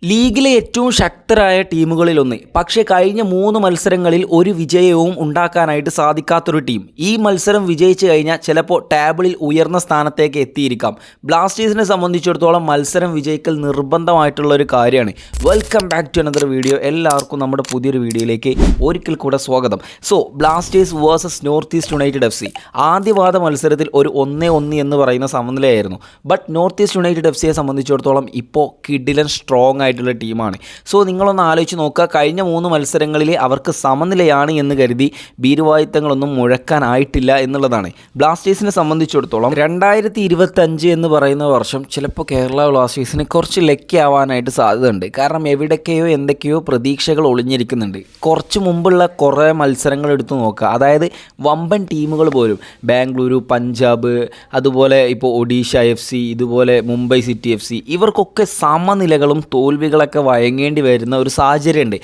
ലീഗിലെ ഏറ്റവും ശക്തരായ ടീമുകളിലൊന്ന്. പക്ഷേ കഴിഞ്ഞ 3 മത്സരങ്ങളിൽ ഒരു വിജയവും ഉണ്ടാക്കാനായിട്ട് സാധിക്കാത്തൊരു ടീം. ഈ മത്സരം വിജയിച്ചു കഴിഞ്ഞാൽ ചിലപ്പോൾ ടേബിളിൽ ഉയർന്ന സ്ഥാനത്തേക്ക് എത്തിയിരിക്കാം. ബ്ലാസ്റ്റേഴ്സിനെ സംബന്ധിച്ചിടത്തോളം മത്സരം വിജയിക്കൽ നിർബന്ധമായിട്ടുള്ളൊരു കാര്യമാണ്. Welcome back to another video. എല്ലാവർക്കും നമ്മുടെ പുതിയൊരു വീഡിയോയിലേക്ക് ഒരിക്കൽ കൂടെ സ്വാഗതം. Blasters versus North East United FC. ആദ്യപാദ മത്സരത്തിൽ ഒരു 1-1 എന്ന് പറയുന്ന സമനിലയായിരുന്നു. ബട്ട് നോർത്ത് ഈസ്റ്റ് യുണൈറ്റഡ് FCയെ സംബന്ധിച്ചിടത്തോളം ഇപ്പോൾ കിടിലൻ സ്ട്രോങ് ആയിട്ടുള്ള ടീമാണ്. നിങ്ങളൊന്ന് ആലോചിച്ച് നോക്കുക, കഴിഞ്ഞ 3 മത്സരങ്ങളിൽ അവർക്ക് സമനിലയാണ് എന്ന് കരുതി ഭീരുവായുത്തങ്ങളൊന്നും മുഴക്കാനായിട്ടില്ല എന്നുള്ളതാണ്. ബ്ലാസ്റ്റേഴ്സിനെ സംബന്ധിച്ചിടത്തോളം 2025 എന്ന് പറയുന്ന വർഷം ചിലപ്പോൾ കേരള ബ്ലാസ്റ്റേഴ്സിന് കുറച്ച് ലക്കി ആവാനായിട്ട് സാധ്യതയുണ്ട്. കാരണം എവിടേക്കെയോ എന്തൊക്കെയോ പ്രതീക്ഷകൾ ഒളിഞ്ഞിരിക്കുന്നുണ്ട്. കുറച്ച് മുമ്പുള്ള കുറേ മത്സരങ്ങൾ എടുത്തു നോക്കുക, അതായത് വമ്പൻ ടീമുകൾ പോലും ബാംഗ്ലൂരു, പഞ്ചാബ്, അതുപോലെ ഇപ്പോൾ ഒഡീഷ FC, ഇതുപോലെ മുംബൈ സിറ്റി FC, ഇവർക്കൊക്കെ സമനിലകളും തോൽവികളൊക്കെ വഴങ്ങേണ്ടി വരുന്ന ഒരു സാഹചര്യമുണ്ട്.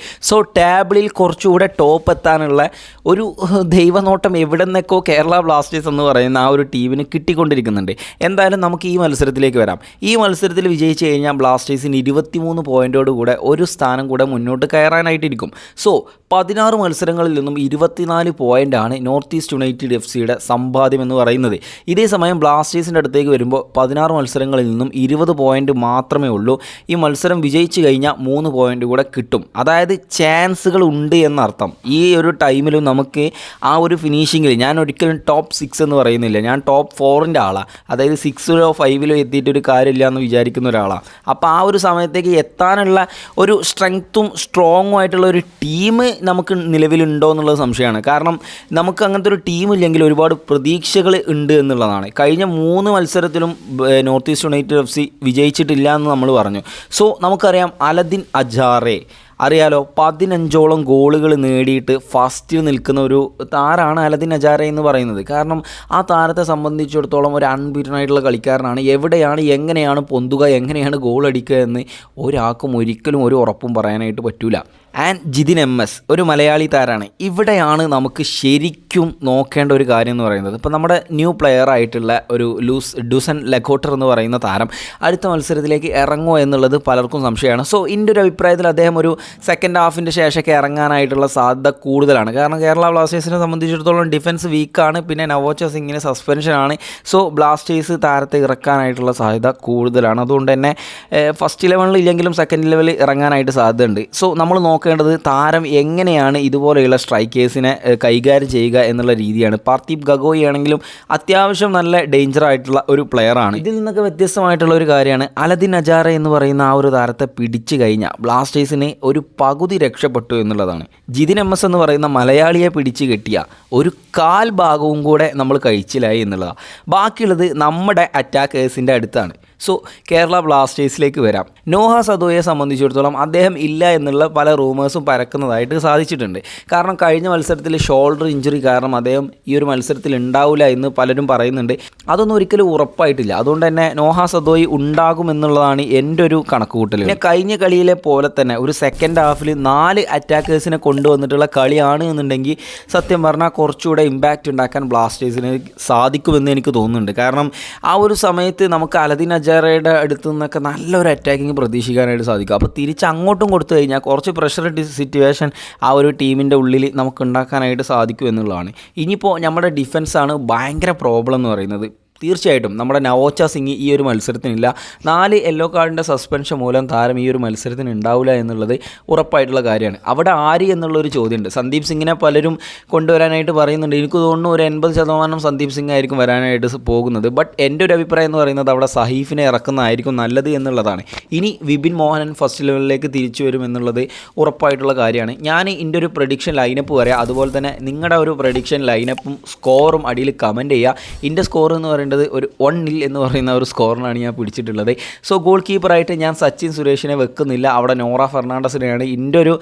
ടേബിളിൽ കുറച്ചുകൂടെ ടോപ്പ് എത്താനുള്ള ഒരു ദൈവനോട്ടം എവിടെ നിന്നൊക്കെ കേരള ബ്ലാസ്റ്റേഴ്സ് എന്ന് പറയുന്ന ആ ഒരു ടീമിന് കിട്ടിക്കൊണ്ടിരിക്കുന്നുണ്ട്. എന്തായാലും നമുക്ക് ഈ മത്സരത്തിലേക്ക് വരാം. ഈ മത്സരത്തിൽ വിജയിച്ച് കഴിഞ്ഞാൽ ബ്ലാസ്റ്റേഴ്സിന് 23 പോയിൻറ്റോട് കൂടെ ഒരു സ്ഥാനം കൂടെ മുന്നോട്ട് കയറാനായിട്ടിരിക്കും. 16 മത്സരങ്ങളിൽ നിന്നും 24 പോയിൻ്റാണ് നോർത്ത് ഈസ്റ്റ് യുണൈറ്റഡ് FCയുടെ സമ്പാദ്യം എന്ന് പറയുന്നത്. ഇതേ സമയം ബ്ലാസ്റ്റേഴ്സിൻ്റെ അടുത്തേക്ക് വരുമ്പോൾ 16 മത്സരങ്ങളിൽ നിന്നും 20 പോയിൻ്റ് മാത്രമേ ഉള്ളൂ. ഈ മത്സരം വിജയിച്ച് കഴിഞ്ഞാൽ 3 പോയിൻ്റ് കൂടെ കിട്ടും. അതായത് ചാൻസുകൾ ഉണ്ട് എന്നർത്ഥം. ഈ ഒരു ടൈമിലും നമുക്ക് ആ ഒരു ഫിനിഷിങ്ങിൽ ഞാൻ ഒരിക്കലും ടോപ്പ് 6 എന്ന് പറയുന്നില്ല, ഞാൻ ടോപ്പ് 4ൻ്റെ ആളാണ്. അതായത് 6-ലോ 5-ലോ എത്തിയിട്ടൊരു കാര്യമില്ല എന്ന് വിചാരിക്കുന്ന ഒരാളാണ്. അപ്പോൾ ആ ഒരു സമയത്തേക്ക് എത്താനുള്ള ഒരു സ്ട്രെങ്ത്തും സ്ട്രോങ്ങും ആയിട്ടുള്ള ഒരു ടീം നമുക്ക് നിലവിലുണ്ടോ എന്നുള്ളത് സംശയമാണ്. കാരണം നമുക്ക് അങ്ങനത്തെ ഒരു ടീമില്ലെങ്കിൽ ഒരുപാട് പ്രതീക്ഷകൾ ഉണ്ട് എന്നുള്ളതാണ്. കഴിഞ്ഞ 3 മത്സരത്തിലും നോർത്ത് ഈസ്റ്റ് യുണൈറ്റഡ് FC വിജയിച്ചിട്ടില്ല എന്ന് നമ്മൾ പറഞ്ഞു. നമുക്കറിയാം, അലദിൻ അജാറെ അറിയാലോ, 15ഓളം ഗോളുകൾ നേടിയിട്ട് ഫസ്റ്റിൽ നിൽക്കുന്ന ഒരു താരമാണ് അലദിൻ അജാറെ എന്ന് പറയുന്നത്. കാരണം ആ താരത്തെ സംബന്ധിച്ചിടത്തോളം ഒരു അൺബീറ്റനായിട്ടുള്ള കളിക്കാരനാണ്. എവിടെയാണ് എങ്ങനെയാണ് പൊന്തുക, എങ്ങനെയാണ് ഗോൾ അടിക്കുക എന്ന് ഒരാൾക്കും ഒരിക്കലും ഒരു ഉറപ്പും പറയാനായിട്ട് പറ്റില്ല. ആൻഡ് ജിതിൻ MS ഒരു മലയാളി താരമാണ്. ഇവിടെയാണ് നമുക്ക് ശരിക്കും നോക്കേണ്ട ഒരു കാര്യം എന്ന് പറയുന്നത്. ഇപ്പോൾ നമ്മുടെ ന്യൂ പ്ലെയർ ആയിട്ടുള്ള ഒരു ഡുസൻ ലഗോട്ടർ എന്ന് പറയുന്ന താരം അടുത്ത മത്സരത്തിലേക്ക് ഇറങ്ങുമോ എന്നുള്ളത് പലർക്കും സംശയമാണ്. എൻ്റെ ഒരു അഭിപ്രായത്തിൽ അദ്ദേഹം ഒരു സെക്കൻഡ് ഹാഫിൻ്റെ ശേഷമൊക്കെ ഇറങ്ങാനായിട്ടുള്ള സാധ്യത കൂടുതലാണ്. കാരണം കേരള ബ്ലാസ്റ്റേഴ്സിനെ സംബന്ധിച്ചിടത്തോളം ഡിഫൻസ് വീക്കാണ്, പിന്നെ നവോച്ച സിംഗിന് സസ്പെൻഷനാണ്. ബ്ലാസ്റ്റേഴ്സ് താരത്തെ ഇറക്കാനായിട്ടുള്ള സാധ്യത കൂടുതലാണ്. അതുകൊണ്ട് തന്നെ ഫസ്റ്റ് 11 ഇല്ലെങ്കിലും സെക്കൻഡ് ലെവലിൽ ഇറങ്ങാനായിട്ട് സാധ്യതയുണ്ട്. നമ്മൾ നോക്കേണ്ടത് താരം എങ്ങനെയാണ് ഇതുപോലെയുള്ള സ്ട്രൈക്കേഴ്സിനെ കൈകാര്യം ചെയ്യുക എന്നുള്ള രീതിയാണ്. പാർത്തീപ് ഗഗോയി ആണെങ്കിലും അത്യാവശ്യം നല്ല ഡേഞ്ചർ ആയിട്ടുള്ള ഒരു പ്ലെയറാണ്. ഇതിൽ നിന്നൊക്കെ വ്യത്യസ്തമായിട്ടുള്ള ഒരു കാര്യമാണ് അലദിൻ അജാറെ എന്ന് പറയുന്ന ആ ഒരു താരത്തെ പിടിച്ചു കഴിഞ്ഞാൽ ബ്ലാസ്റ്റേഴ്സിന് ഒരു പകുതി രക്ഷപ്പെട്ടു എന്നുള്ളതാണ്. ജിതിൻ MS എന്ന് പറയുന്ന മലയാളിയെ പിടിച്ചു കെട്ടിയ ഒരു 1/4 ഭാഗവും കൂടെ നമ്മൾ കഴിച്ചില്ലായി എന്നുള്ളതാണ്. ബാക്കിയുള്ളത് നമ്മുടെ അറ്റാക്കേഴ്സിൻ്റെ അടുത്താണ്. കേരള ബ്ലാസ്റ്റേഴ്സിലേക്ക് വരാം. നോഹ സദോയെ സംബന്ധിച്ചിടത്തോളം അദ്ദേഹം ഇല്ല എന്നുള്ള പല റൂമേഴ്സും പരക്കുന്നതായിട്ട് സാധിച്ചിട്ടുണ്ട്. കാരണം കഴിഞ്ഞ മത്സരത്തിൽ ഷോൾഡർ ഇഞ്ചുറി കാരണം അദ്ദേഹം ഈ ഒരു മത്സരത്തിൽ ഉണ്ടാവില്ല എന്ന് പലരും പറയുന്നുണ്ട്. അതൊന്നും ഒരിക്കലും ഉറപ്പായിട്ടില്ല. അതുകൊണ്ട് തന്നെ നോഹ സദോയി ഉണ്ടാകുമെന്നുള്ളതാണ് എൻ്റെ ഒരു കണക്കുകൂട്ടൽ. പിന്നെ കഴിഞ്ഞ കളിയിലെ പോലെ തന്നെ ഒരു സെക്കൻഡ് ഹാഫിൽ 4 അറ്റാക്കേഴ്സിനെ കൊണ്ടുവന്നിട്ടുള്ള കളിയാണ് എന്നുണ്ടെങ്കിൽ സത്യം പറഞ്ഞാൽ കുറച്ചുകൂടെ ഇമ്പാക്റ്റ് ഉണ്ടാക്കാൻ ബ്ലാസ്റ്റേഴ്സിന് സാധിക്കുമെന്ന് എനിക്ക് തോന്നുന്നുണ്ട്. കാരണം ആ ഒരു സമയത്ത് നമുക്ക് അലദിൻ അജാറയുടെ അടുത്തു നിന്നൊക്കെ നല്ലൊരു അറ്റാക്കിങ് പ്രതീക്ഷിക്കാനായിട്ട് സാധിക്കും. അപ്പോൾ തിരിച്ച് അങ്ങോട്ടും കൊടുത്തു കഴിഞ്ഞാൽ കുറച്ച് പ്രഷർ സിറ്റുവേഷൻ ആ ഒരു ടീമിൻ്റെ ഉള്ളിൽ നമുക്ക് ഉണ്ടാക്കാനായിട്ട് സാധിക്കും എന്നുള്ളതാണ്. ഇനിയിപ്പോൾ നമ്മുടെ ഡിഫൻസാണ് ഭയങ്കര പ്രോബ്ലം എന്ന് പറയുന്നത്. തീർച്ചയായിട്ടും നമ്മുടെ നവോച്ച സിംഗ് ഈ ഒരു മത്സരത്തിനില്ല. 4 യെല്ലോ കാർഡിൻ്റെ സസ്പെൻഷൻ മൂലം താരം ഈ ഒരു മത്സരത്തിന് ഉണ്ടാവില്ല എന്നുള്ളത് ഉറപ്പായിട്ടുള്ള കാര്യമാണ്. അവിടെ ആര് എന്നുള്ളൊരു ചോദ്യമുണ്ട്. സന്ദീപ് സിംഗിനെ പലരും കൊണ്ടുവരാനായിട്ട് പറയുന്നുണ്ട്. എനിക്ക് തോന്നുന്നു ഒരു 80% സന്ദീപ് സിംഗ് ആയിരിക്കും വരാനായിട്ട് പോകുന്നത്. ബട്ട് എൻ്റെ ഒരു അഭിപ്രായം എന്ന് പറയുന്നത് അവിടെ സഹീഫിനെ ഇറക്കുന്നതായിരിക്കും നല്ലത് എന്നുള്ളതാണ്. ഇനി വിപിൻ മോഹനൻ ഫസ്റ്റ് ലെവലിലേക്ക് തിരിച്ചു വരും എന്നുള്ളത് ഉറപ്പായിട്ടുള്ള കാര്യമാണ്. ഞാൻ എൻ്റെ ഒരു പ്രഡിക്ഷൻ ലൈനപ്പ് പറയാം. അതുപോലെ തന്നെ നിങ്ങളുടെ ഒരു പ്രഡിക്ഷൻ ലൈനപ്പും സ്കോറും അടിയിൽ കമൻറ്റ് ചെയ്യുക. എൻ്റെ സ്കോർ എന്ന് പറയുന്നത് ഒരു 1-0 എന്ന് പറയുന്ന ഒരു സ്കോറിനാണ് ഞാൻ പിടിച്ചിട്ടുള്ളത്. ഗോൾ കീപ്പറായിട്ട് ഞാൻ സച്ചിൻ സുരേഷിനെ വെക്കുന്നില്ല. അവിടെ നോറ ഫെർണാണ്ടസിനെയാണ് എൻ്റെ ഒരു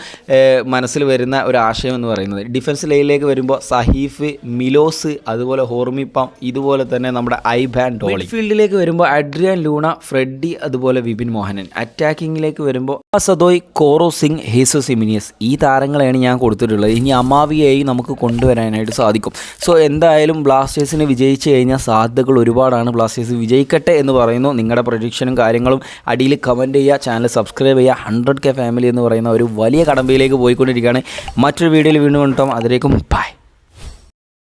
മനസ്സിൽ വരുന്ന ഒരു ആശയം എന്ന് പറയുന്നത്. ഡിഫൻസ് ലൈനിലേക്ക് വരുമ്പോൾ സഹീഫ്, മിലോസ്, അതുപോലെ ഹോർമിപ്പം, ഇതുപോലെ തന്നെ നമ്മുടെ ഐബാൻ ഡോളി. മിഡ്ഫീൽഡിലേക്ക് വരുമ്പോൾ അഡ്രിയാൻ ലൂണ, ഫ്രെഡി, അതുപോലെ വിപിൻ മോഹനൻ. അറ്റാക്കിങ്ങിലേക്ക് വരുമ്പോൾ സദോയ്, കോറോ സിംഗ്, ഹേസസ് ഇമിനിയസ്, ഈ താരങ്ങളെയാണ് ഞാൻ കൊടുത്തിട്ടുള്ളത്. ഇനി അമാവിയെയും നമുക്ക് കൊണ്ടുവരാനായിട്ട് സാധിക്കും. എന്തായാലും ബ്ലാസ്റ്റേഴ്സിന് വിജയിച്ചു കഴിഞ്ഞാൽ സാധ്യതകൾ സാധ്യതകൾ ഒരുപാടാണ്. ബ്ലാസ്റ്റേഴ്സ് വിജയിക്കട്ടെ എന്ന് പറയുന്നു. നിങ്ങളുടെ പ്രൊഡിക്ഷനും കാര്യങ്ങളും അടിയിൽ കമൻറ്റ് ചെയ്യുക, ചാനൽ സബ്സ്ക്രൈബ് ചെയ്യുക. 100K ഫാമിലി എന്ന് പറയുന്ന ഒരു വലിയ കടമ്പയിലേക്ക് പോയിക്കൊണ്ടിരിക്കുകയാണ്. മറ്റൊരു വീഡിയോയിൽ വീണ്ടും കണ്ടാം. അതിലേക്കും ബൈ.